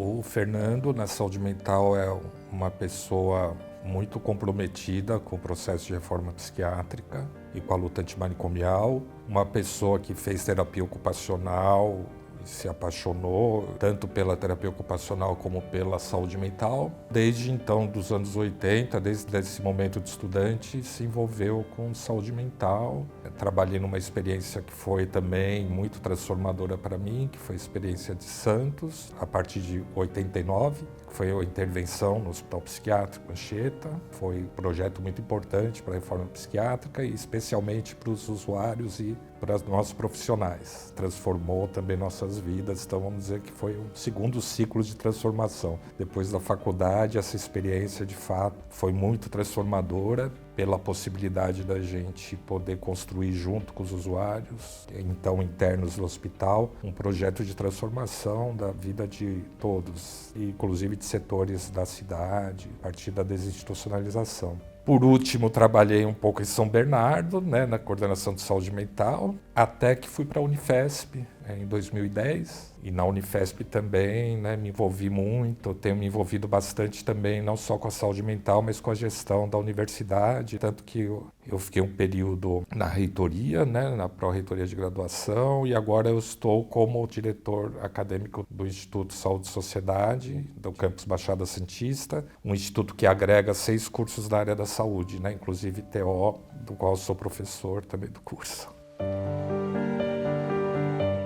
O Fernando, na saúde mental, é uma pessoa muito comprometida com o processo de reforma psiquiátrica e com a luta antimanicomial, uma pessoa que fez terapia ocupacional e se apaixonou tanto pela terapia ocupacional como pela saúde mental. Desde então, dos anos 80, desde esse momento de estudante, se envolveu com saúde mental. Trabalhei numa experiência que foi também muito transformadora para mim, que foi a experiência de Santos, a partir de 89, que foi a intervenção no Hospital Psiquiátrico Anchieta. Foi um projeto muito importante para a reforma psiquiátrica e especialmente para os usuários e para os nossos profissionais. Transformou também nossas vidas, então vamos dizer que foi um segundo ciclo de transformação. Depois da faculdade, essa experiência de fato foi muito transformadora pela possibilidade da gente poder construir junto com os usuários, então internos do hospital, um projeto de transformação da vida de todos, inclusive de setores da cidade, a partir da desinstitucionalização. Por último, trabalhei um pouco em São Bernardo, na coordenação de saúde mental, até que fui para a Unifesp em 2010. E na Unifesp também me envolvi muito, tenho me envolvido bastante também, não só com a saúde mental, mas com a gestão da universidade. Tanto que eu fiquei um período na reitoria, na pró-reitoria de graduação, e agora eu estou como diretor acadêmico do Instituto Saúde e Sociedade, do campus Baixada Santista, um instituto que agrega 6 cursos da área da saúde, inclusive TO, do qual eu sou professor também do curso.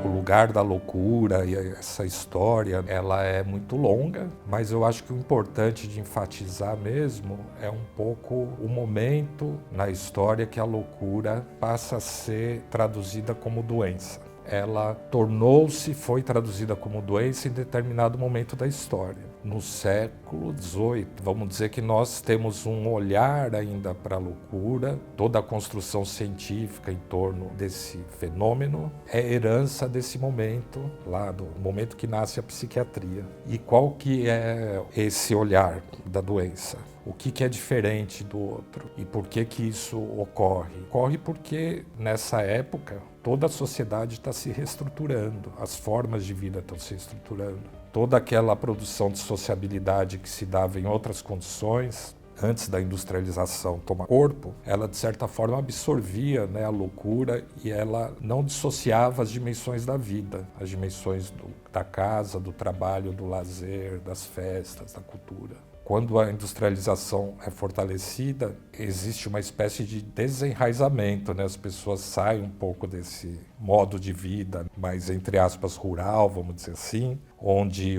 O lugar da loucura e essa história, ela é muito longa, mas eu acho que o importante de enfatizar mesmo é um pouco o momento na história que a loucura passa a ser traduzida como doença. Ela foi traduzida como doença em determinado momento da história. No século XVIII, vamos dizer que nós temos um olhar ainda para a loucura, toda a construção científica em torno desse fenômeno é herança desse momento, lá do momento que nasce a psiquiatria. E qual que é esse olhar da doença? O que é diferente do outro? E por que isso ocorre? Ocorre porque, nessa época, toda a sociedade está se reestruturando, as formas de vida estão se reestruturando. Toda aquela produção de sociabilidade que se dava em outras condições, antes da industrialização tomar corpo, ela de certa forma absorvia a loucura e ela não dissociava as dimensões da vida, as dimensões da casa, do trabalho, do lazer, das festas, da cultura. Quando a industrialização é fortalecida, existe uma espécie de desenraizamento, As pessoas saem um pouco desse modo de vida mais, entre aspas, rural, vamos dizer assim, onde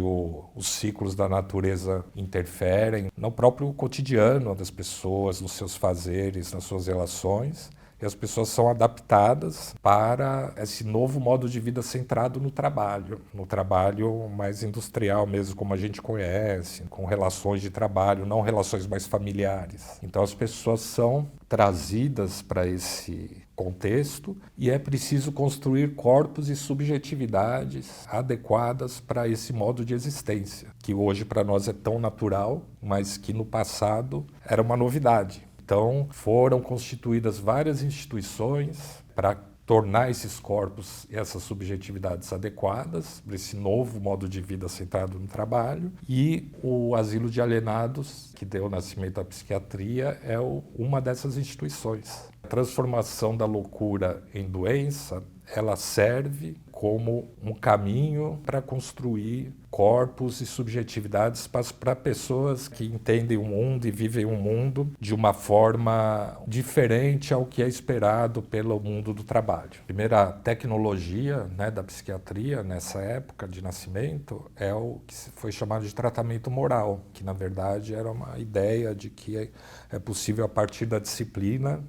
os ciclos da natureza interferem no próprio cotidiano das pessoas, nos seus fazeres, nas suas relações. E as pessoas são adaptadas para esse novo modo de vida centrado no trabalho mais industrial mesmo, como a gente conhece, com relações de trabalho, não relações mais familiares. Então as pessoas são trazidas para esse contexto e é preciso construir corpos e subjetividades adequadas para esse modo de existência, que hoje para nós é tão natural, mas que no passado era uma novidade. Então, foram constituídas várias instituições para tornar esses corpos e essas subjetividades adequadas para esse novo modo de vida centrado no trabalho. E o Asilo de Alienados, que deu nascimento à psiquiatria, é uma dessas instituições. A transformação da loucura em doença, ela serve como um caminho para construir corpos e subjetividades para pessoas que entendem o mundo e vivem o mundo de uma forma diferente ao que é esperado pelo mundo do trabalho. A primeira tecnologia da psiquiatria nessa época de nascimento é o que foi chamado de tratamento moral, que na verdade era uma ideia de que é possível a partir da disciplina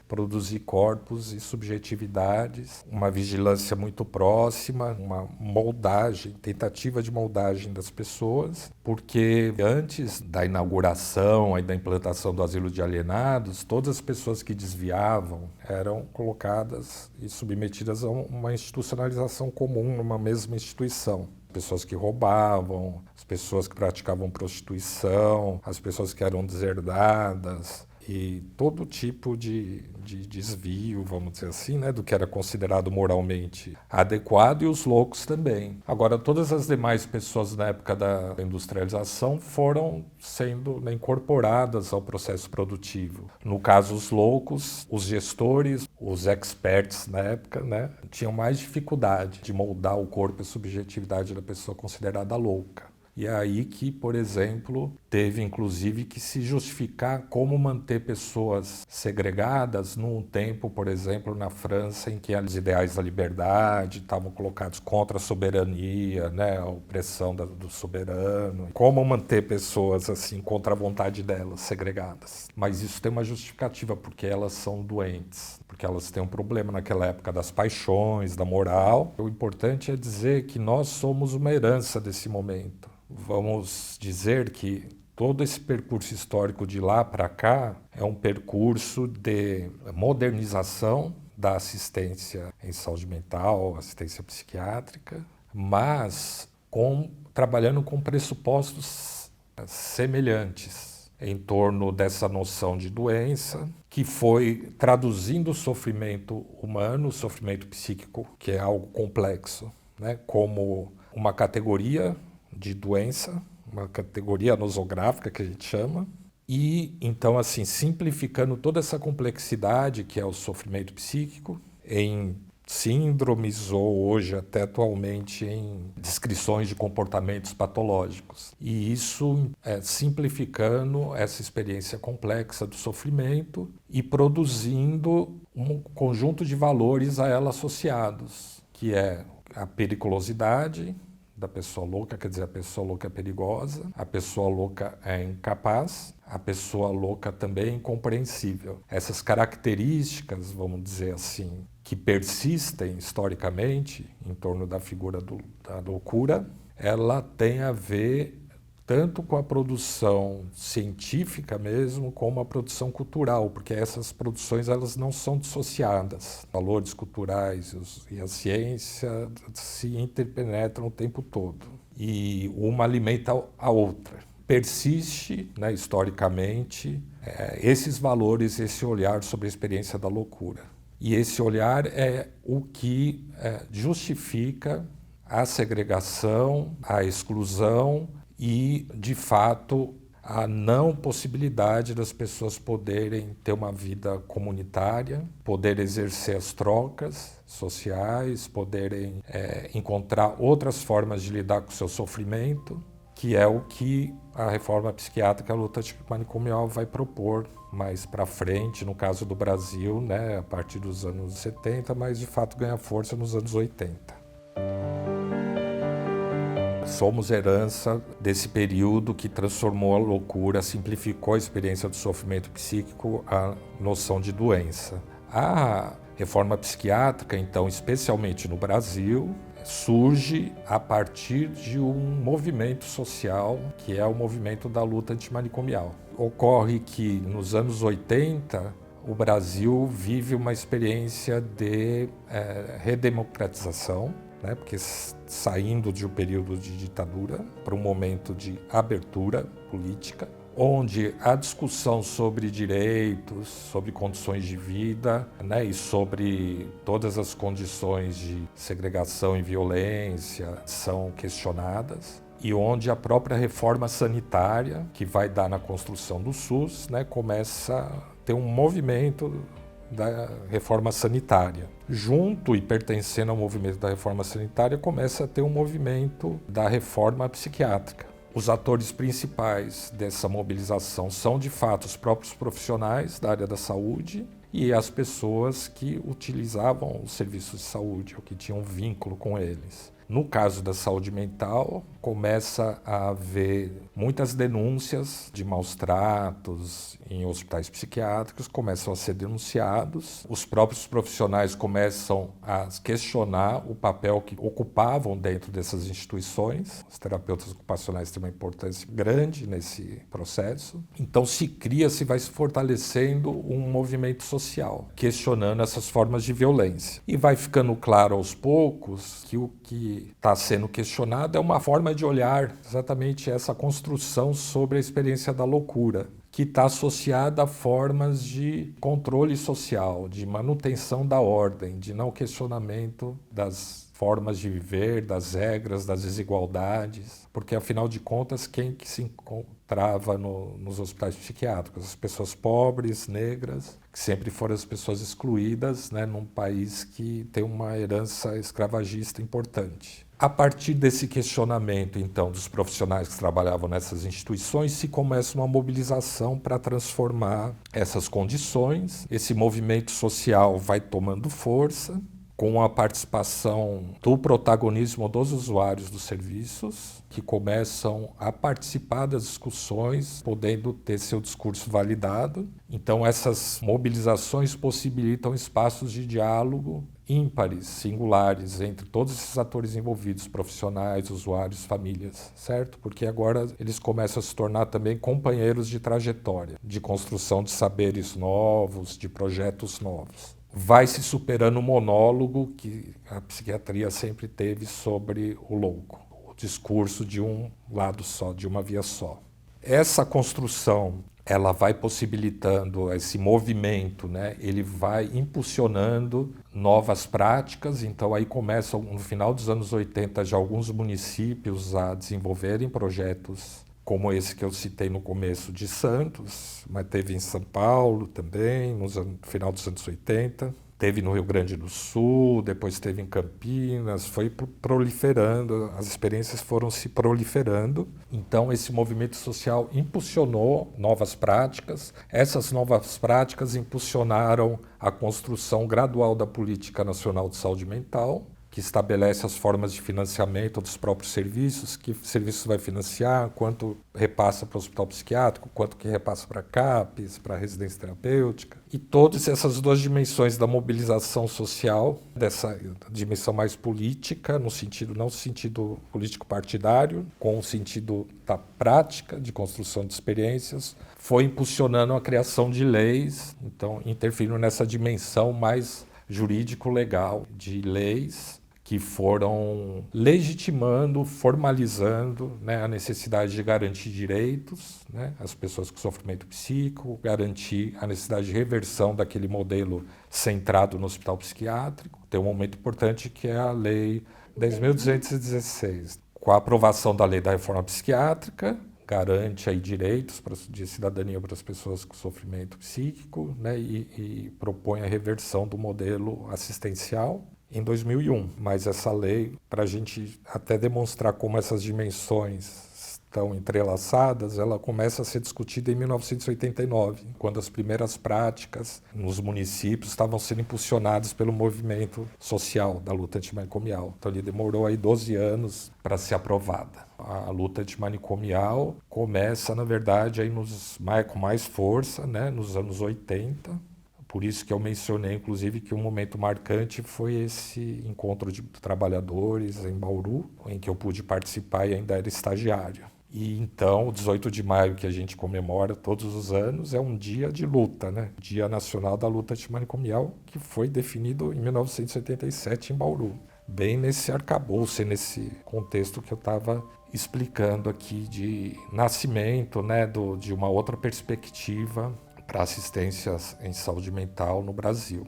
produzir corpos e subjetividades, uma vigilância muito próxima, uma moldagem, tentativa de moldagem das pessoas, porque antes da inauguração e da implantação do Asilo de Alienados, todas as pessoas que desviavam eram colocadas e submetidas a uma institucionalização comum numa mesma instituição. Pessoas que roubavam, as pessoas que praticavam prostituição, as pessoas que eram deserdadas. e todo tipo de desvio, vamos dizer assim, né, do que era considerado moralmente adequado, e os loucos também. Agora, todas as demais pessoas na época da industrialização foram sendo, né, incorporadas ao processo produtivo. No caso, os loucos, os gestores, os experts na época, né, tinham mais dificuldade de moldar o corpo e a subjetividade da pessoa considerada louca. E é aí que, por exemplo, teve inclusive que se justificar como manter pessoas segregadas num tempo, por exemplo, na França, em que os ideais da liberdade estavam colocados contra a soberania, né, a opressão do soberano. Como manter pessoas assim contra a vontade delas, segregadas. Mas isso tem uma justificativa, porque elas são doentes, porque elas têm um problema naquela época das paixões, da moral. O importante é dizer que nós somos uma herança desse momento. Vamos dizer que todo esse percurso histórico de lá para cá é um percurso de modernização da assistência em saúde mental, assistência psiquiátrica, mas trabalhando com pressupostos semelhantes em torno dessa noção de doença, que foi traduzindo o sofrimento humano, o sofrimento psíquico, que é algo complexo, né, como uma categoria de doença, uma categoria nosográfica que a gente chama, e então assim, simplificando toda essa complexidade que é o sofrimento psíquico em síndromes ou hoje até atualmente em descrições de comportamentos patológicos. E isso simplificando essa experiência complexa do sofrimento e produzindo um conjunto de valores a ela associados, que é a periculosidade da pessoa louca, quer dizer, a pessoa louca é perigosa, a pessoa louca é incapaz, a pessoa louca também é incompreensível. Essas características, vamos dizer assim, que persistem historicamente em torno da figura da loucura, ela tem a ver tanto com a produção científica mesmo, como a produção cultural, porque essas produções elas não são dissociadas. Valores culturais e a ciência se interpenetram o tempo todo, e uma alimenta a outra. Persiste, né, historicamente, esses valores, esse olhar sobre a experiência da loucura. E esse olhar é o que justifica a segregação, a exclusão, e, de fato, a não possibilidade das pessoas poderem ter uma vida comunitária, poder exercer as trocas sociais, poderem encontrar outras formas de lidar com o seu sofrimento, que é o que a reforma psiquiátrica, a luta antimanicomial vai propor mais para frente, no caso do Brasil, né, a partir dos anos 70, mas de fato ganha força nos anos 80. Somos herança desse período que transformou a loucura, simplificou a experiência do sofrimento psíquico, a noção de doença. A reforma psiquiátrica, então, especialmente no Brasil, surge a partir de um movimento social, que é o movimento da luta antimanicomial. Ocorre que, nos anos 80, o Brasil vive uma experiência de redemocratização, né, porque saindo de um período de ditadura para um momento de abertura política, onde a discussão sobre direitos, sobre condições de vida, né, e sobre todas as condições de segregação e violência são questionadas, e onde a própria reforma sanitária, que vai dar na construção do SUS, né, começa a ter um movimento da reforma sanitária. Junto e pertencendo ao movimento da reforma sanitária, começa a ter um movimento da reforma psiquiátrica. Os atores principais dessa mobilização são, de fato, os próprios profissionais da área da saúde e as pessoas que utilizavam os serviços de saúde, ou que tinham vínculo com eles. No caso da saúde mental, começa a haver muitas denúncias de maus tratos em hospitais psiquiátricos, começam a ser denunciados. Os próprios profissionais começam a questionar o papel que ocupavam dentro dessas instituições. Os terapeutas ocupacionais têm uma importância grande nesse processo. Então se vai se fortalecendo um movimento social, questionando essas formas de violência. E vai ficando claro aos poucos que o que está sendo questionado é uma forma de olhar exatamente essa construção sobre a experiência da loucura, que está associada a formas de controle social, de manutenção da ordem, de não questionamento das formas de viver, das regras, das desigualdades, porque afinal de contas quem que se encontrava nos hospitais psiquiátricos? As pessoas pobres, negras, que sempre foram as pessoas excluídas, né, num país que tem uma herança escravagista importante. A partir desse questionamento, então, dos profissionais que trabalhavam nessas instituições, se começa uma mobilização para transformar essas condições. Esse movimento social vai tomando força, com a participação do protagonismo dos usuários dos serviços, que começam a participar das discussões, podendo ter seu discurso validado. Então, essas mobilizações possibilitam espaços de diálogo ímpares, singulares, entre todos esses atores envolvidos, profissionais, usuários, famílias, certo? Porque agora eles começam a se tornar também companheiros de trajetória, de construção de saberes novos, de projetos novos. Vai se superando o monólogo que a psiquiatria sempre teve sobre o louco, o discurso de um lado só, de uma via só. Essa construção, ela vai possibilitando esse movimento, né? Ele vai impulsionando novas práticas, então aí começam, no final dos anos 80, já alguns municípios a desenvolverem projetos como esse que eu citei no começo de Santos, mas teve em São Paulo também, no final dos anos 80, teve no Rio Grande do Sul, depois teve em Campinas, foi proliferando, as experiências foram se proliferando. Então esse movimento social impulsionou novas práticas, essas novas práticas impulsionaram a construção gradual da Política Nacional de Saúde Mental, que estabelece as formas de financiamento dos próprios serviços, que serviço vai financiar, quanto repassa para o hospital psiquiátrico, quanto que repassa para a CAPES, para a residência terapêutica. E todas essas duas dimensões da mobilização social, dessa dimensão mais política, no sentido, não no sentido político partidário, com o sentido da prática de construção de experiências, foi impulsionando a criação de leis, então interferindo nessa dimensão mais jurídico-legal de leis que foram legitimando, formalizando, né, a necessidade de garantir direitos, né, às pessoas com sofrimento psíquico, garantir a necessidade de reversão daquele modelo centrado no hospital psiquiátrico. Tem um momento importante que é a Lei 10.216. Com a aprovação da Lei da Reforma Psiquiátrica, garante aí direitos de cidadania para as pessoas com sofrimento psíquico, né, e propõe a reversão do modelo assistencial em 2001. Mas essa lei, para a gente até demonstrar como essas dimensões estão entrelaçadas, ela começa a ser discutida em 1989, quando as primeiras práticas nos municípios estavam sendo impulsionadas pelo movimento social da luta antimanicomial. Então ele demorou aí 12 anos para ser aprovada. A luta antimanicomial começa, na verdade, aí com mais força, né, nos anos 80. Por isso que eu mencionei, inclusive, que um momento marcante foi esse encontro de trabalhadores em Bauru, em que eu pude participar e ainda era estagiário. E então, o 18 de maio, que a gente comemora todos os anos, é um dia de luta, né? Dia Nacional da Luta Antimanicomial, que foi definido em 1977 em Bauru. Bem nesse arcabouço, nesse contexto que eu estava explicando aqui de nascimento, né, de uma outra perspectiva para assistência em saúde mental no Brasil.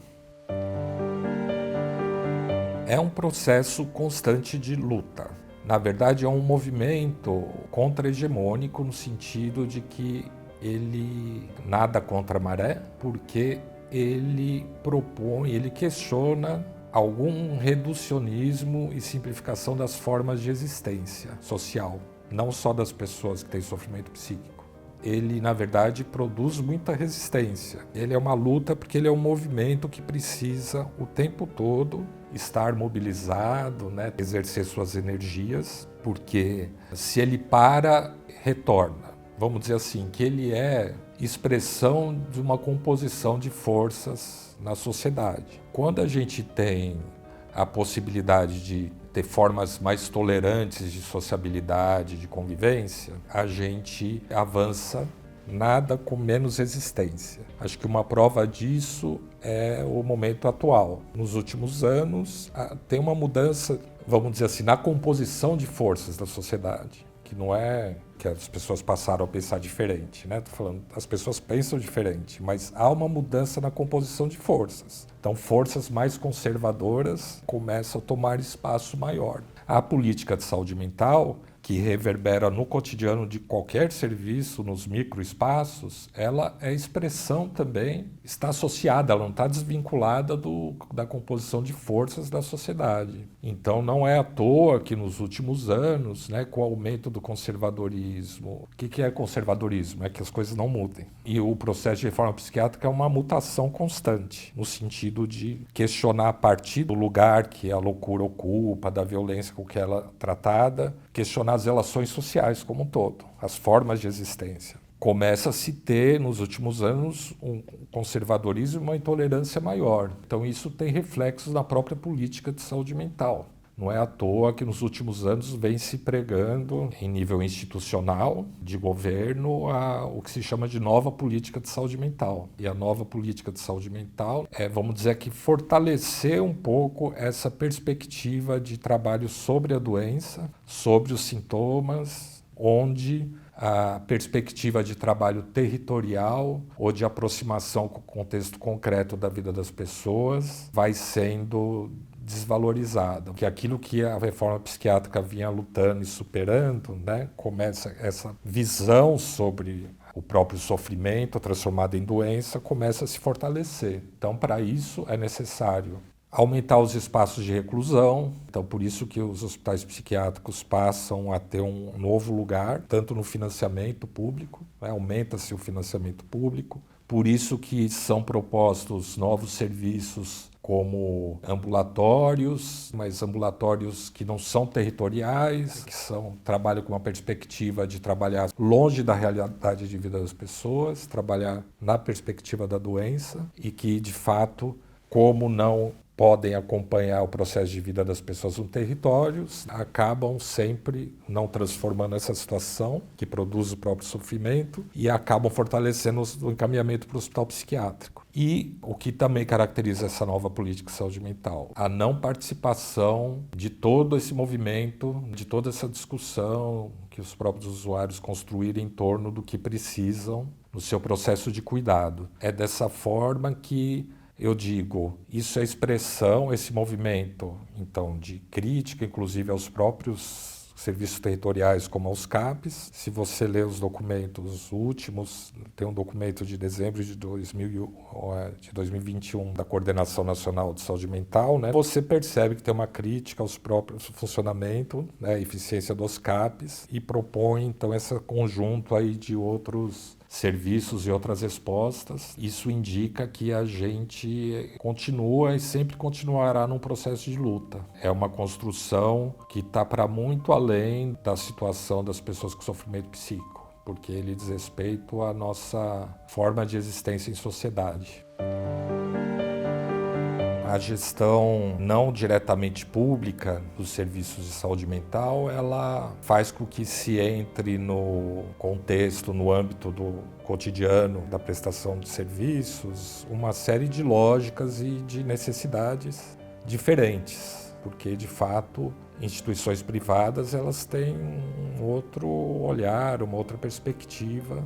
É um processo constante de luta. Na verdade, é um movimento contra-hegemônico no sentido de que ele nada contra a maré, porque ele propõe, ele questiona algum reducionismo e simplificação das formas de existência social, não só das pessoas que têm sofrimento psíquico. Ele, na verdade, produz muita resistência. Ele é uma luta porque ele é um movimento que precisa o tempo todo estar mobilizado, né, exercer suas energias, porque se ele para, retorna. Vamos dizer assim, que ele é expressão de uma composição de forças na sociedade. Quando a gente tem a possibilidade de ter formas mais tolerantes de sociabilidade, de convivência, a gente avança nada com menos resistência. Acho que uma prova disso é o momento atual. Nos últimos anos, tem uma mudança, vamos dizer assim, na composição de forças da sociedade, que não é que as pessoas passaram a pensar diferente, né? Tô falando, as pessoas pensam diferente, mas há uma mudança na composição de forças. Então, forças mais conservadoras começam a tomar espaço maior. A política de saúde mental, que reverbera no cotidiano de qualquer serviço, nos microespaços, ela é expressão também, está associada, ela não está desvinculada da composição de forças da sociedade. Então não é à toa que nos últimos anos, né, com o aumento do conservadorismo, o que é conservadorismo? É que as coisas não mudem. E o processo de reforma psiquiátrica é uma mutação constante, no sentido de questionar a partir do lugar que a loucura ocupa, da violência com que ela é tratada, questionar as relações sociais como um todo, as formas de existência. Começa a se ter, nos últimos anos, um conservadorismo e uma intolerância maior. Então isso tem reflexos na própria política de saúde mental. Não é à toa que nos últimos anos vem se pregando, em nível institucional, de governo, o que se chama de nova política de saúde mental. E a nova política de saúde mental vamos dizer que fortalecer um pouco essa perspectiva de trabalho sobre a doença, sobre os sintomas, onde a perspectiva de trabalho territorial ou de aproximação com o contexto concreto da vida das pessoas vai sendo desvalorizada, que aquilo que a reforma psiquiátrica vinha lutando e superando, né, começa essa visão sobre o próprio sofrimento transformado em doença, começa a se fortalecer. Então, para isso é necessário aumentar os espaços de reclusão, então por isso que os hospitais psiquiátricos passam a ter um novo lugar, tanto no financiamento público, né, aumenta-se o financiamento público, por isso que são propostos novos serviços como ambulatórios, mas ambulatórios que não são territoriais, que trabalham com uma perspectiva de trabalhar longe da realidade de vida das pessoas, trabalhar na perspectiva da doença e que, de fato, como não podem acompanhar o processo de vida das pessoas nos territórios, acabam sempre não transformando essa situação, que produz o próprio sofrimento, e acabam fortalecendo o encaminhamento para o hospital psiquiátrico. E o que também caracteriza essa nova política de saúde mental? A não participação de todo esse movimento, de toda essa discussão que os próprios usuários construíram em torno do que precisam no seu processo de cuidado. É dessa forma que eu digo, isso é expressão, esse movimento, então, de crítica, inclusive aos próprios serviços territoriais como aos CAPs. Se você ler os documentos últimos, tem um documento de dezembro de 2021 da Coordenação Nacional de Saúde Mental, né? Você percebe que tem uma crítica aos próprios funcionamento, né, eficiência dos CAPs, e propõe, então, esse conjunto aí de outros serviços e outras respostas. Isso indica que a gente continua e sempre continuará num processo de luta. É uma construção que está para muito além da situação das pessoas com sofrimento psíquico, porque ele diz respeito à nossa forma de existência em sociedade. A gestão não diretamente pública dos serviços de saúde mental, ela faz com que se entre no contexto, no âmbito do cotidiano da prestação de serviços, uma série de lógicas e de necessidades diferentes, porque, de fato, instituições privadas elas têm um outro olhar, uma outra perspectiva,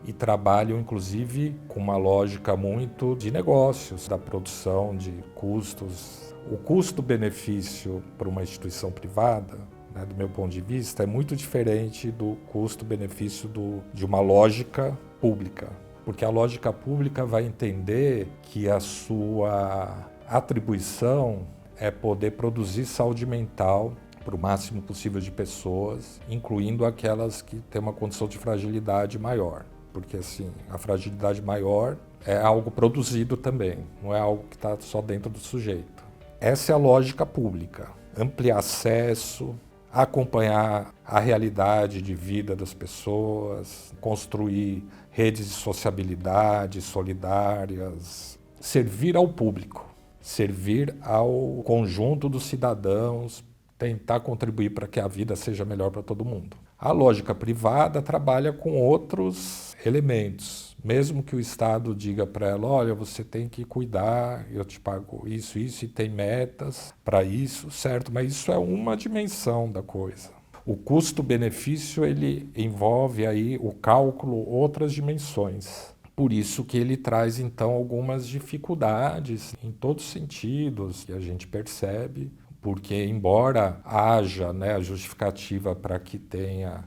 e trabalham, inclusive, com uma lógica muito de negócios, da produção de custos. O custo-benefício para uma instituição privada, né, do meu ponto de vista, é muito diferente do custo-benefício de uma lógica pública. Porque a lógica pública vai entender que a sua atribuição é poder produzir saúde mental para o máximo possível de pessoas, incluindo aquelas que têm uma condição de fragilidade maior. Porque, assim, a fragilidade maior é algo produzido também, não é algo que está só dentro do sujeito. Essa é a lógica pública. Ampliar acesso, acompanhar a realidade de vida das pessoas, construir redes de sociabilidade solidárias, servir ao público, servir ao conjunto dos cidadãos, tentar contribuir para que a vida seja melhor para todo mundo. A lógica privada trabalha com outros elementos. Mesmo que o Estado diga para ela, olha, você tem que cuidar, eu te pago isso, e tem metas para isso, certo? Mas isso é uma dimensão da coisa. O custo-benefício ele envolve aí o cálculo outras dimensões. Por isso que ele traz então algumas dificuldades em todos os sentidos que a gente percebe, porque embora haja, né, a justificativa para que tenha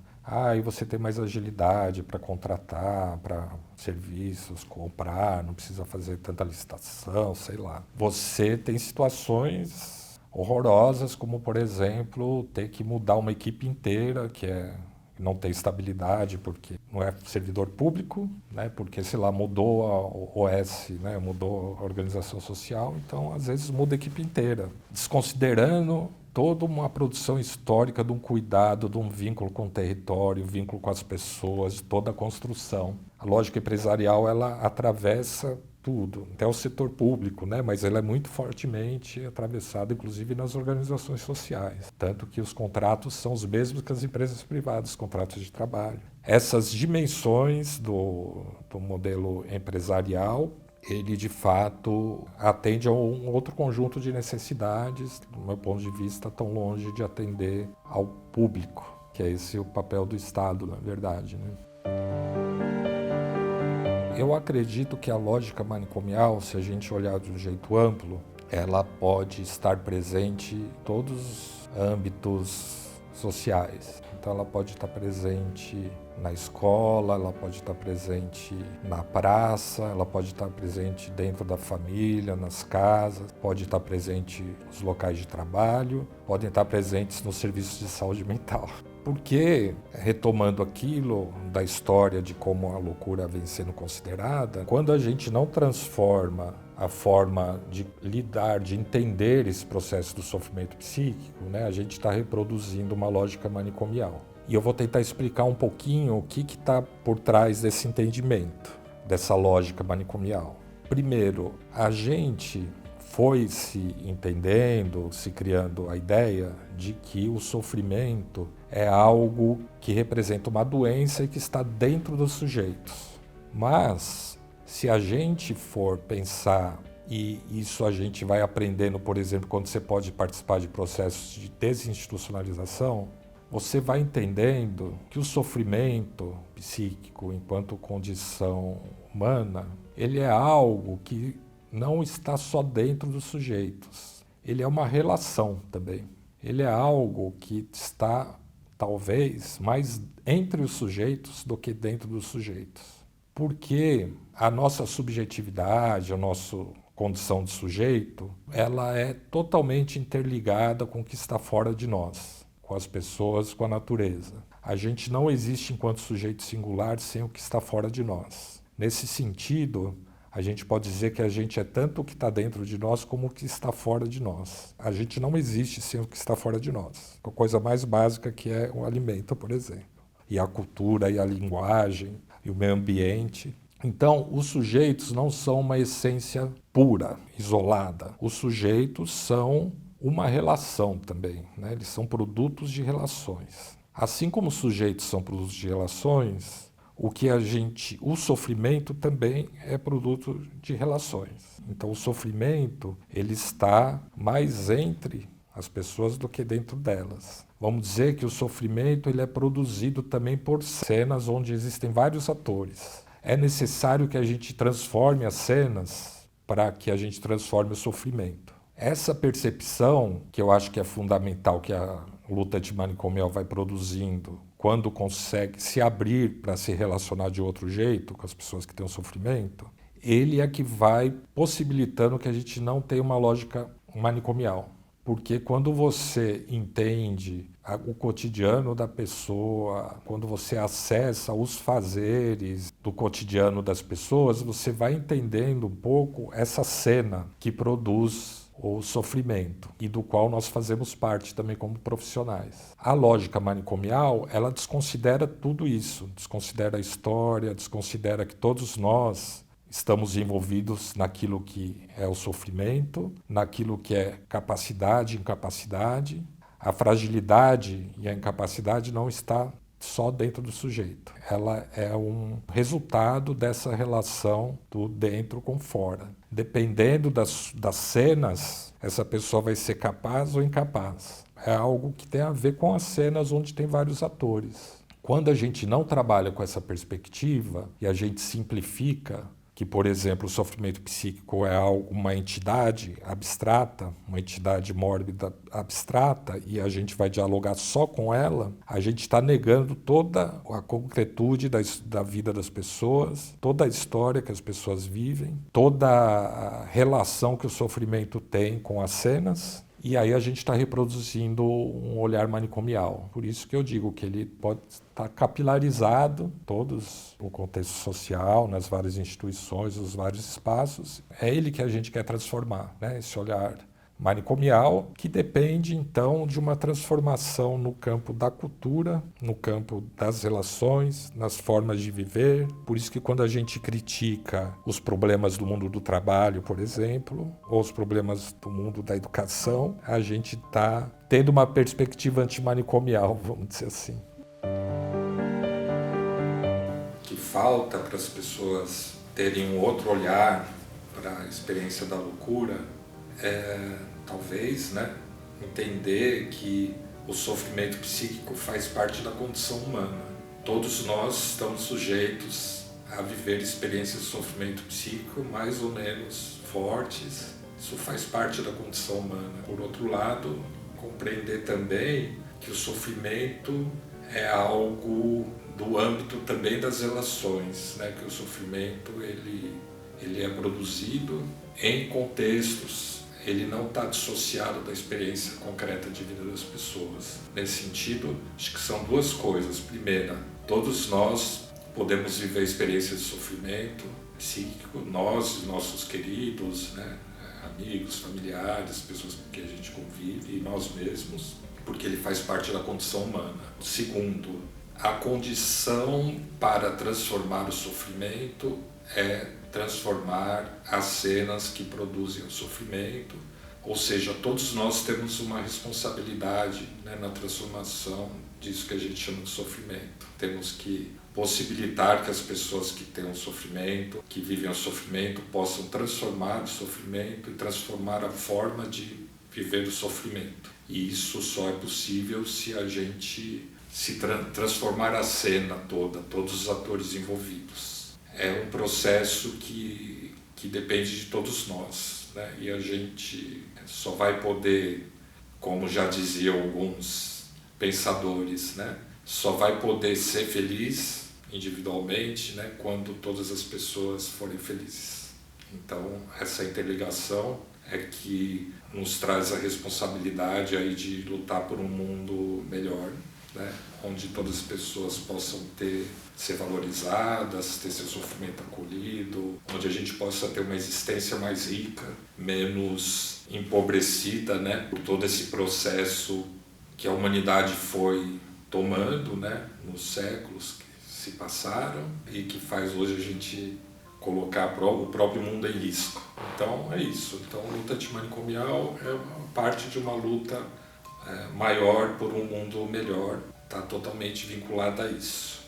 e você tem mais agilidade para contratar, para serviços, comprar, não precisa fazer tanta licitação, sei lá. Você tem situações horrorosas, como, por exemplo, ter que mudar uma equipe inteira, não tem estabilidade, porque não é servidor público, né? Porque, sei lá, mudou a OS, né? Mudou a organização social, então, às vezes, muda a equipe inteira, desconsiderando toda uma produção histórica de um cuidado, de um vínculo com o território, vínculo com as pessoas, toda a construção. A lógica empresarial, ela atravessa tudo, até o setor público, né? Mas ela é muito fortemente atravessada, inclusive nas organizações sociais. Tanto que os contratos são os mesmos que as empresas privadas, contratos de trabalho. Essas dimensões do modelo empresarial, ele de fato atende a um outro conjunto de necessidades, do meu ponto de vista, tão longe de atender ao público, que é esse o papel do Estado, na verdade, né? Eu acredito que a lógica manicomial, se a gente olhar de um jeito amplo, ela pode estar presente em todos os âmbitos sociais. Então ela pode estar presente na escola, ela pode estar presente na praça, ela pode estar presente dentro da família, nas casas, pode estar presente nos locais de trabalho, podem estar presentes nos serviços de saúde mental. Porque, retomando aquilo da história de como a loucura vem sendo considerada, quando a gente não transforma a forma de lidar, de entender esse processo do sofrimento psíquico, né, a gente está reproduzindo uma lógica manicomial. E eu vou tentar explicar um pouquinho o que está por trás desse entendimento, dessa lógica manicomial. Primeiro, a gente foi se entendendo, se criando a ideia de que o sofrimento é algo que representa uma doença e que está dentro dos sujeitos. Mas, se a gente for pensar, e isso a gente vai aprendendo, por exemplo, quando você pode participar de processos de desinstitucionalização, você vai entendendo que o sofrimento psíquico, enquanto condição humana, ele é algo que não está só dentro dos sujeitos. Ele é uma relação também. Ele é algo que está, talvez, mais entre os sujeitos do que dentro dos sujeitos. Porque a nossa subjetividade, a nossa condição de sujeito, ela é totalmente interligada com o que está fora de nós, com as pessoas, com a natureza. A gente não existe enquanto sujeito singular sem o que está fora de nós. Nesse sentido, a gente pode dizer que a gente é tanto o que está dentro de nós como o que está fora de nós. A gente não existe sem o que está fora de nós. A coisa mais básica que é o alimento, por exemplo. E a cultura, e a linguagem, e o meio ambiente. Então, os sujeitos não são uma essência pura, isolada. Os sujeitos são uma relação também, né? Eles são produtos de relações. Assim como os sujeitos são produtos de relações, o sofrimento também é produto de relações. Então, o sofrimento, ele está mais entre as pessoas do que dentro delas. Vamos dizer que o sofrimento ele é produzido também por cenas onde existem vários atores. É necessário que a gente transforme as cenas para que a gente transforme o sofrimento. Essa percepção, que eu acho que é fundamental, que a luta antimanicomial vai produzindo, quando consegue se abrir para se relacionar de outro jeito com as pessoas que têm o sofrimento, ele é que vai possibilitando que a gente não tenha uma lógica manicomial. Porque quando você entende o cotidiano da pessoa, quando você acessa os fazeres do cotidiano das pessoas, você vai entendendo um pouco essa cena que produz o sofrimento e do qual nós fazemos parte também como profissionais. A lógica manicomial, ela desconsidera tudo isso, desconsidera a história, desconsidera que todos nós estamos envolvidos naquilo que é o sofrimento, naquilo que é capacidade e incapacidade. A fragilidade e a incapacidade não está só dentro do sujeito. Ela é um resultado dessa relação do dentro com fora. Dependendo das cenas, essa pessoa vai ser capaz ou incapaz. é algo que tem a ver com as cenas onde tem vários atores. Quando a gente não trabalha com essa perspectiva e a gente simplifica que, por exemplo, o sofrimento psíquico é uma entidade abstrata, uma entidade mórbida abstrata, e a gente vai dialogar só com ela, a gente está negando toda a concretude da vida das pessoas, toda a história que as pessoas vivem, toda a relação que o sofrimento tem com as cenas. E aí a gente está reproduzindo um olhar manicomial. Por isso que eu digo que ele pode estar capilarizado, todos o contexto social, nas várias instituições, nos vários espaços. É ele que a gente quer transformar, né? Esse olhar manicomial, que depende, então, de uma transformação no campo da cultura, no campo das relações, nas formas de viver. Por isso que quando a gente critica os problemas do mundo do trabalho, por exemplo, ou os problemas do mundo da educação, a gente está tendo uma perspectiva antimanicomial, vamos dizer assim. O que falta para as pessoas terem um outro olhar para a experiência da loucura talvez, entender que o sofrimento psíquico faz parte da condição humana. Todos nós estamos sujeitos a viver experiências de sofrimento psíquico mais ou menos fortes. Isso faz parte da condição humana. Por outro lado, compreender também que o sofrimento é algo do âmbito também das relações, que o sofrimento ele é produzido em contextos. Ele não está dissociado da experiência concreta de vida das pessoas. Nesse sentido, acho que são duas coisas. Primeira, todos nós podemos viver experiências de sofrimento psíquico, nós e nossos queridos, amigos, familiares, pessoas com quem a gente convive, e nós mesmos, porque ele faz parte da condição humana. Segundo, a condição para transformar o sofrimento é transformar as cenas que produzem o sofrimento, ou seja, todos nós temos uma responsabilidade na transformação disso que a gente chama de sofrimento. Temos que possibilitar que as pessoas que têm um sofrimento, que vivem o sofrimento, possam transformar o sofrimento e transformar a forma de viver o sofrimento. E isso só é possível se a gente transformar a cena toda, todos os atores envolvidos. É um processo que depende de todos nós, e a gente só vai poder, como já diziam alguns pensadores, só vai poder ser feliz individualmente, quando todas as pessoas forem felizes. Então, essa interligação é que nos traz a responsabilidade aí de lutar por um mundo melhor, onde todas as pessoas possam ser valorizadas, ter seu sofrimento acolhido, onde a gente possa ter uma existência mais rica, menos empobrecida, por todo esse processo que a humanidade foi tomando, nos séculos que se passaram e que faz hoje a gente colocar o próprio mundo em risco. Então é isso. Então a luta antimanicomial é parte de uma luta maior por um mundo melhor, está totalmente vinculada a isso.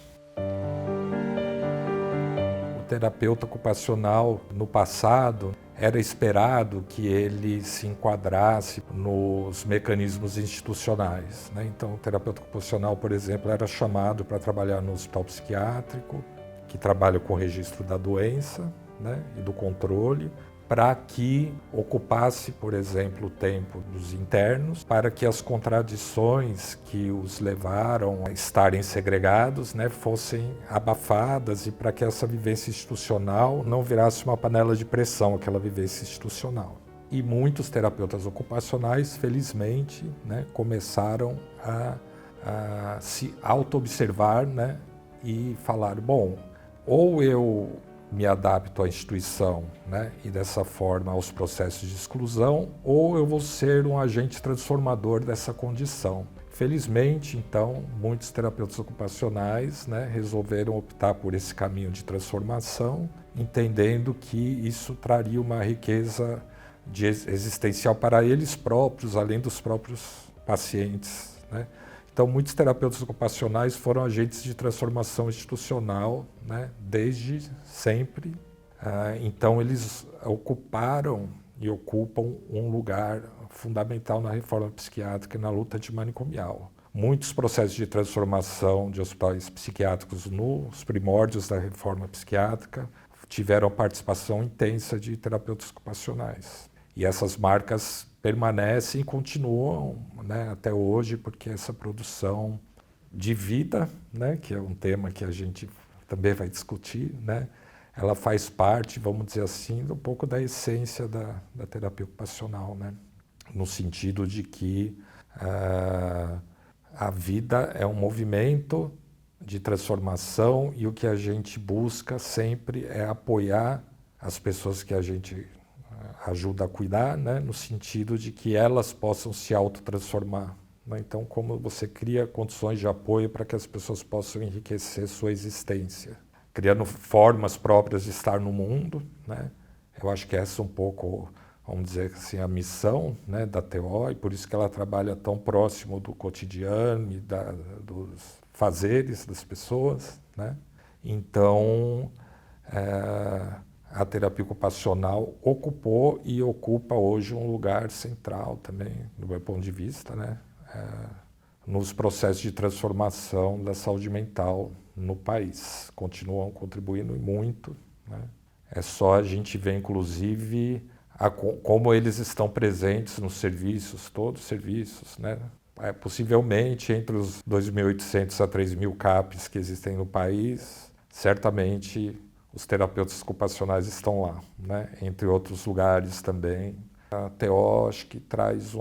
O terapeuta ocupacional, no passado, era esperado que ele se enquadrasse nos mecanismos institucionais, Então, o terapeuta ocupacional, por exemplo, era chamado para trabalhar no hospital psiquiátrico, que trabalha com o registro da doença, e do controle, para que ocupasse, por exemplo, o tempo dos internos, para que as contradições que os levaram a estarem segregados, fossem abafadas e para que essa vivência institucional não virasse uma panela de pressão, aquela vivência institucional. E muitos terapeutas ocupacionais, felizmente, começaram a se auto-observar, e falar, bom, ou eu me adapto à instituição, e dessa forma aos processos de exclusão, ou eu vou ser um agente transformador dessa condição. Felizmente, então, muitos terapeutas ocupacionais resolveram optar por esse caminho de transformação, entendendo que isso traria uma riqueza existencial para eles próprios, além dos próprios pacientes. Então, muitos terapeutas ocupacionais foram agentes de transformação institucional, desde sempre. Então, eles ocuparam e ocupam um lugar fundamental na reforma psiquiátrica e na luta antimanicomial. Muitos processos de transformação de hospitais psiquiátricos nos primórdios da reforma psiquiátrica tiveram participação intensa de terapeutas ocupacionais. E essas marcas permanecem e continuam, né, até hoje, porque essa produção de vida, né, que é um tema que a gente também vai discutir, né, ela faz parte, vamos dizer assim, um pouco da essência da terapia ocupacional, né, no sentido de que a vida é um movimento de transformação e o que a gente busca sempre é apoiar as pessoas que a gente ajuda a cuidar, né, no sentido de que elas possam se autotransformar. Né? Então, como você cria condições de apoio para que as pessoas possam enriquecer sua existência, criando formas próprias de estar no mundo, né? Eu acho que essa é um pouco, vamos dizer assim, a missão, né, da TO, e por isso que ela trabalha tão próximo do cotidiano e dos fazeres das pessoas, né? Então, a terapia ocupacional ocupou e ocupa hoje um lugar central também, do meu ponto de vista, né? Nos processos de transformação da saúde mental no país. Continuam contribuindo muito, né? É só a gente ver, inclusive, como eles estão presentes nos serviços, todos os serviços, né? Possivelmente, entre os 2.800 a 3.000 CAPs que existem no país, certamente os terapeutas ocupacionais estão lá, né? Entre outros lugares também. A TO acho que traz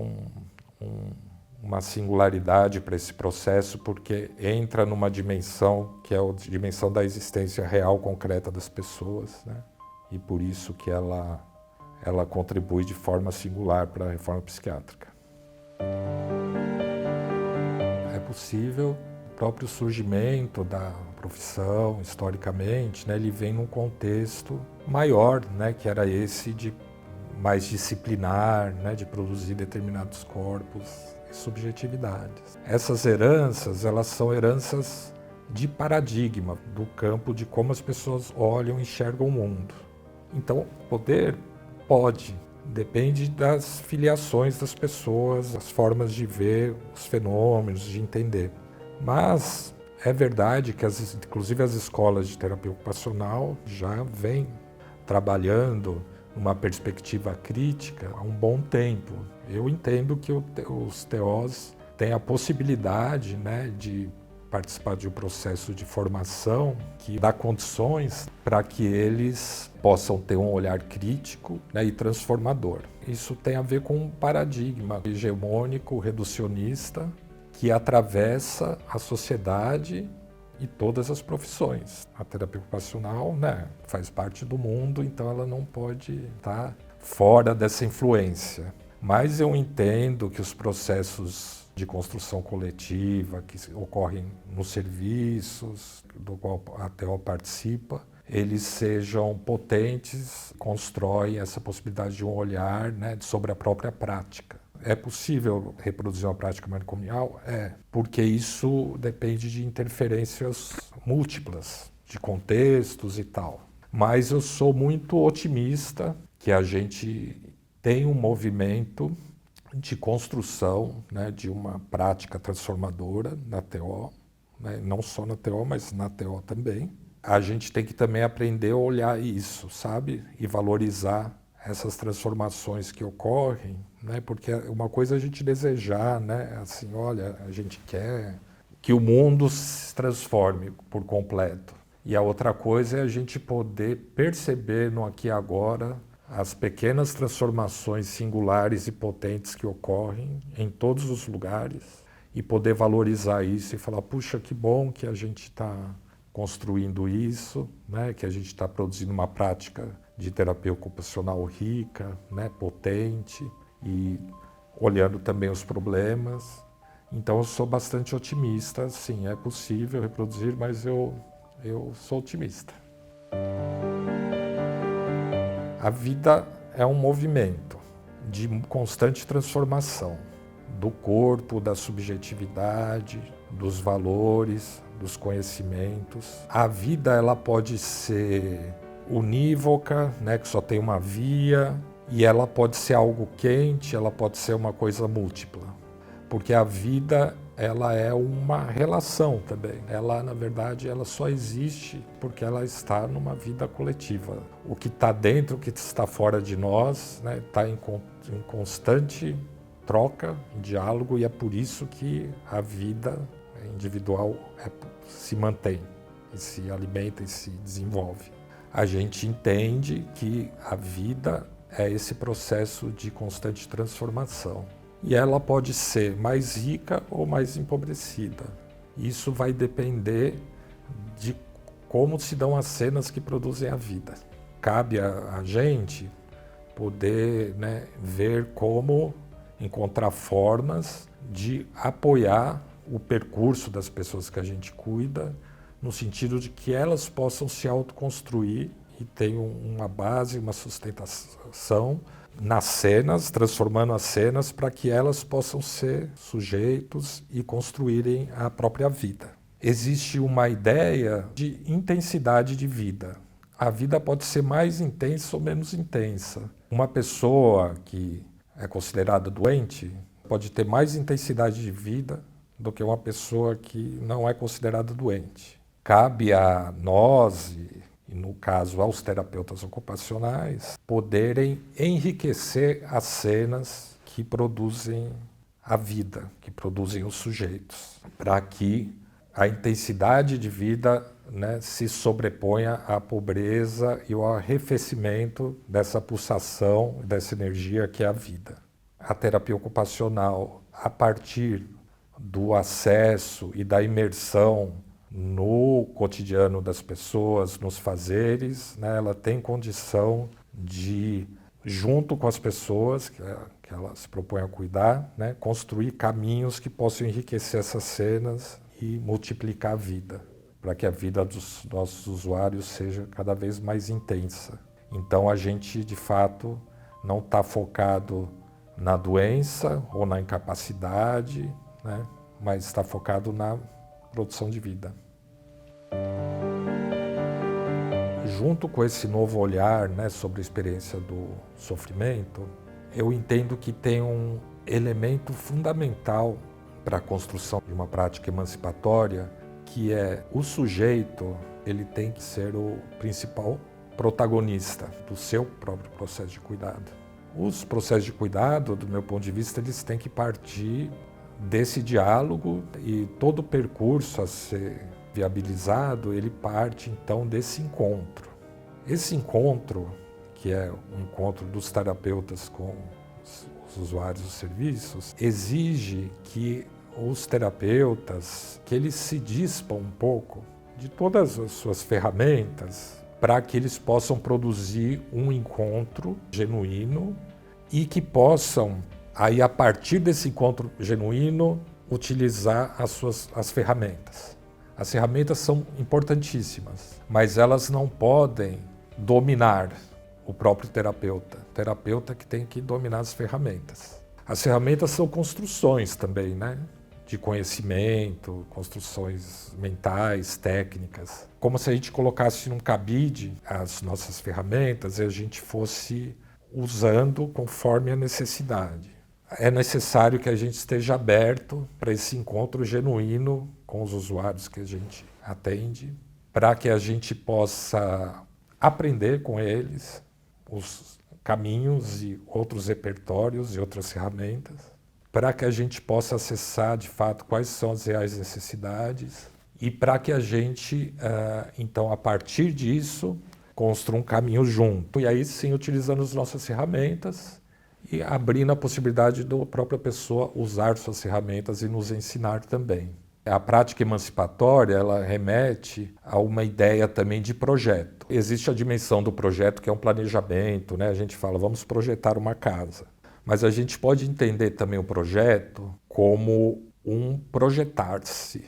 uma singularidade para esse processo, porque entra numa dimensão que é a dimensão da existência real, concreta das pessoas, né? E por isso que ela contribui de forma singular para a reforma psiquiátrica. É possível o próprio surgimento da profissão, historicamente, né, ele vem num contexto maior, né, que era esse de mais disciplinar, né, de produzir determinados corpos e subjetividades. Essas heranças, elas são heranças de paradigma, do campo de como as pessoas olham e enxergam o mundo. Então, poder pode, depende das filiações das pessoas, das formas de ver os fenômenos, de entender. Mas é verdade que, inclusive, as escolas de terapia ocupacional já vêm trabalhando numa perspectiva crítica há um bom tempo. Eu entendo que os TOs têm a possibilidade, né, de participar de um processo de formação que dá condições para que eles possam ter um olhar crítico, né, e transformador. Isso tem a ver com um paradigma hegemônico, reducionista, que atravessa a sociedade e todas as profissões. A terapia ocupacional, né, faz parte do mundo, então ela não pode estar fora dessa influência. Mas eu entendo que os processos de construção coletiva que ocorrem nos serviços, do qual a TO participa, eles sejam potentes, constroem essa possibilidade de um olhar, né, sobre a própria prática. É possível reproduzir uma prática manicomial? É, porque isso depende de interferências múltiplas, de contextos e tal. Mas eu sou muito otimista que a gente tem um movimento de construção, né, de uma prática transformadora na TO, né, não só na TO, mas na TO também. A gente tem que também aprender a olhar isso, sabe? E valorizar essas transformações que ocorrem, né? Porque uma coisa é a gente desejar, né? Assim, olha, a gente quer que o mundo se transforme por completo. E a outra coisa é a gente poder perceber no aqui e agora as pequenas transformações singulares e potentes que ocorrem em todos os lugares e poder valorizar isso e falar, puxa, que bom que a gente está construindo isso, né? Que a gente está produzindo uma prática de terapia ocupacional rica, né? Potente e olhando também os problemas. Então eu sou bastante otimista, sim, é possível reproduzir, mas eu sou otimista. A vida é um movimento de constante transformação do corpo, da subjetividade, dos valores, dos conhecimentos. A vida ela pode ser unívoca, né, que só tem uma via E ela pode ser algo quente, ela pode ser uma coisa múltipla. Porque a vida, ela é uma relação também. Ela, na verdade, ela só existe porque ela está numa vida coletiva. O que está dentro, o que está fora de nós, né, está em constante troca, em diálogo, e é por isso que a vida individual se mantém, e se alimenta e se desenvolve. A gente entende que a vida é esse processo de constante transformação. E ela pode ser mais rica ou mais empobrecida. Isso vai depender de como se dão as cenas que produzem a vida. Cabe a gente poder, né, ver como encontrar formas de apoiar o percurso das pessoas que a gente cuida, no sentido de que elas possam se autoconstruir e tenham uma base, uma sustentação nas cenas, transformando as cenas para que elas possam ser sujeitos e construírem a própria vida. Existe uma ideia de intensidade de vida. A vida pode ser mais intensa ou menos intensa. Uma pessoa que é considerada doente pode ter mais intensidade de vida do que uma pessoa que não é considerada doente. Cabe a nós, e no caso aos terapeutas ocupacionais, poderem enriquecer as cenas que produzem a vida, que produzem os sujeitos, para que a intensidade de vida, né, se sobreponha à pobreza e ao arrefecimento dessa pulsação, dessa energia que é a vida. A terapia ocupacional, a partir do acesso e da imersão no cotidiano das pessoas, nos fazeres, né, ela tem condição de, junto com as pessoas que ela se propõe a cuidar, né, construir caminhos que possam enriquecer essas cenas e multiplicar a vida, para que a vida dos nossos usuários seja cada vez mais intensa. Então a gente, de fato, não está focado na doença ou na incapacidade, né, mas está focado na produção de vida. Junto com esse novo olhar, né, sobre a experiência do sofrimento, eu entendo que tem um elemento fundamental para a construção de uma prática emancipatória, que é o sujeito, ele tem que ser o principal protagonista do seu próprio processo de cuidado. Os processos de cuidado, do meu ponto de vista, eles têm que partir desse diálogo, e todo o percurso a ser viabilizado, ele parte então desse encontro. Esse encontro, que é o encontro dos terapeutas com os usuários dos serviços, exige que os terapeutas, que eles se dispam um pouco de todas as suas ferramentas para que eles possam produzir um encontro genuíno e que possam, aí a partir desse encontro genuíno, utilizar as ferramentas. As ferramentas são importantíssimas, mas elas não podem dominar o próprio terapeuta. O terapeuta que tem que dominar as ferramentas. As ferramentas são construções também, né? De conhecimento, construções mentais, técnicas. Como se a gente colocasse num cabide as nossas ferramentas e a gente fosse usando conforme a necessidade. É necessário que a gente esteja aberto para esse encontro genuíno com os usuários que a gente atende, para que a gente possa aprender com eles os caminhos e outros repertórios e outras ferramentas, para que a gente possa acessar de fato quais são as reais necessidades e para que a gente, então, a partir disso, construa um caminho junto. E aí sim, utilizando as nossas ferramentas e abrindo a possibilidade da própria pessoa usar suas ferramentas e nos ensinar também. A prática emancipatória, ela remete a uma ideia também de projeto. Existe a dimensão do projeto, que é um planejamento, né? A gente fala, vamos projetar uma casa. Mas a gente pode entender também o projeto como um projetar-se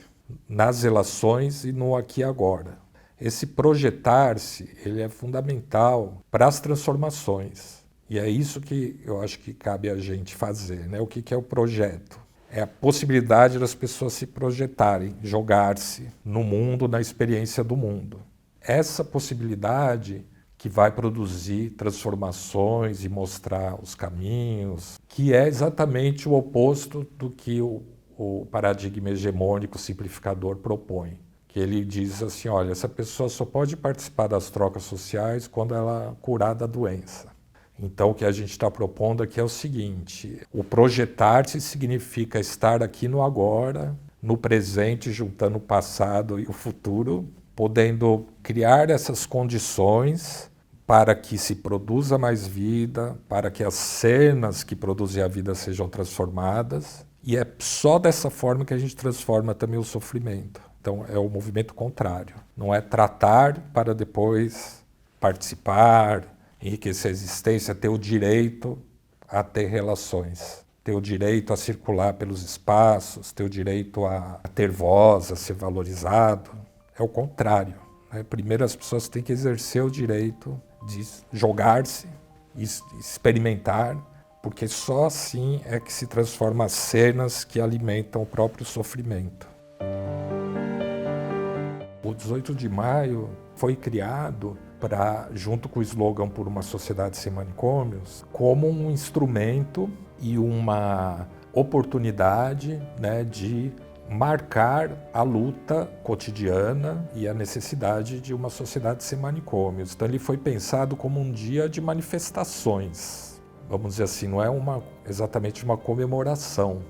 nas relações e no aqui e agora. Esse projetar-se, ele é fundamental para as transformações. E é isso que eu acho que cabe a gente fazer, né? O que é o projeto? É a possibilidade das pessoas se projetarem, jogar-se no mundo, na experiência do mundo. Essa possibilidade que vai produzir transformações e mostrar os caminhos, que é exatamente o oposto do que o paradigma hegemônico simplificador propõe. Que ele diz assim, olha, essa pessoa só pode participar das trocas sociais quando ela curar da doença. Então, o que a gente está propondo aqui é o seguinte, o projetar-se significa estar aqui no agora, no presente, juntando o passado e o futuro, podendo criar essas condições para que se produza mais vida, para que as cenas que produzem a vida sejam transformadas. E é só dessa forma que a gente transforma também o sofrimento. Então é o movimento contrário. Não é tratar para depois participar, enriquecer a existência, ter o direito a ter relações, ter o direito a circular pelos espaços, ter o direito a ter voz, a ser valorizado. É o contrário. Primeiro as pessoas têm que exercer o direito de jogar-se, experimentar, porque só assim é que se transforma as cenas que alimentam o próprio sofrimento. O 18 de maio foi criado junto com o slogan Por uma Sociedade Sem Manicômios, como um instrumento e uma oportunidade, né, de marcar a luta cotidiana e a necessidade de uma sociedade sem manicômios. Então ele foi pensado como um dia de manifestações. Vamos dizer assim, não é exatamente uma comemoração,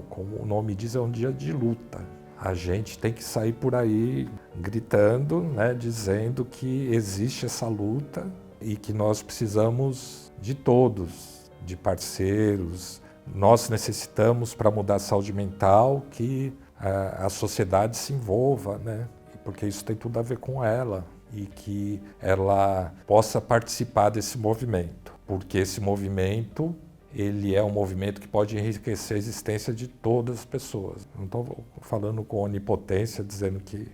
como o nome diz, é um dia de luta. A gente tem que sair por aí gritando, né, dizendo que existe essa luta e que nós precisamos de todos, de parceiros. Nós necessitamos, para mudar a saúde mental, que a sociedade se envolva, né, porque isso tem tudo a ver com ela e que ela possa participar desse movimento, porque esse movimento ele é um movimento que pode enriquecer a existência de todas as pessoas. Não estou falando com onipotência, dizendo que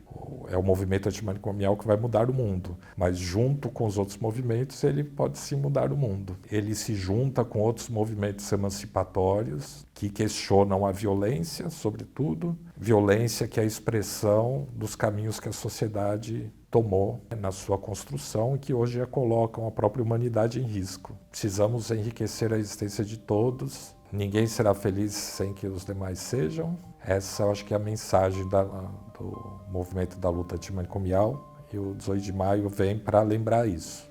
é o movimento antimanicomial que vai mudar o mundo, mas junto com os outros movimentos ele pode sim mudar o mundo. Ele se junta com outros movimentos emancipatórios que questionam a violência, sobretudo, violência que é a expressão dos caminhos que a sociedade tomou na sua construção e que hoje colocam a própria humanidade em risco. Precisamos enriquecer a existência de todos, ninguém será feliz sem que os demais sejam. Essa eu acho que é a mensagem do movimento da luta antimanicomial e o 18 de maio vem para lembrar isso.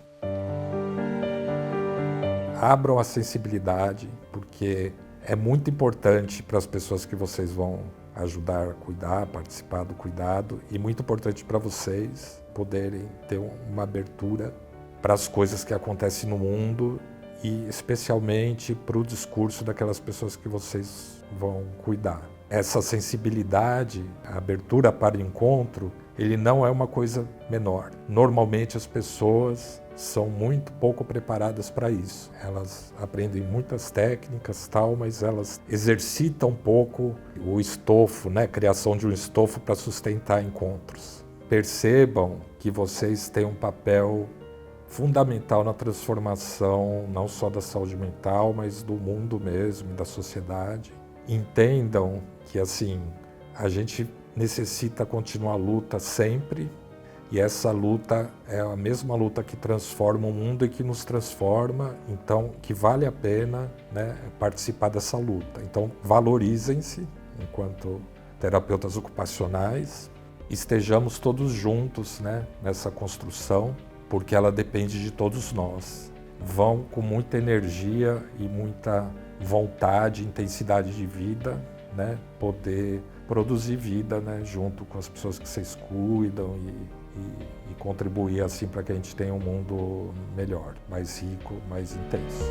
Abram a sensibilidade, porque é muito importante para as pessoas que vocês vão ajudar a cuidar, participar do cuidado, e muito importante para vocês poderem ter uma abertura para as coisas que acontecem no mundo e especialmente para o discurso daquelas pessoas que vocês vão cuidar. Essa sensibilidade, a abertura para o encontro, ele não é uma coisa menor. Normalmente as pessoas são muito pouco preparadas para isso. Elas aprendem muitas técnicas, mas elas exercitam pouco o estofo, né? A criação de um estofo para sustentar encontros. Percebam que vocês têm um papel fundamental na transformação não só da saúde mental, mas do mundo mesmo, da sociedade. Entendam que assim, a gente necessita continuar a luta sempre, e essa luta é a mesma luta que transforma o mundo e que nos transforma, então que vale a pena, né, participar dessa luta. Então valorizem-se enquanto terapeutas ocupacionais, estejamos todos juntos, né, nessa construção, porque ela depende de todos nós. Vão com muita energia e muita vontade, intensidade de vida, né, poder produzir vida, né, junto com as pessoas que vocês cuidam e contribuir assim para que a gente tenha um mundo melhor, mais rico, mais intenso.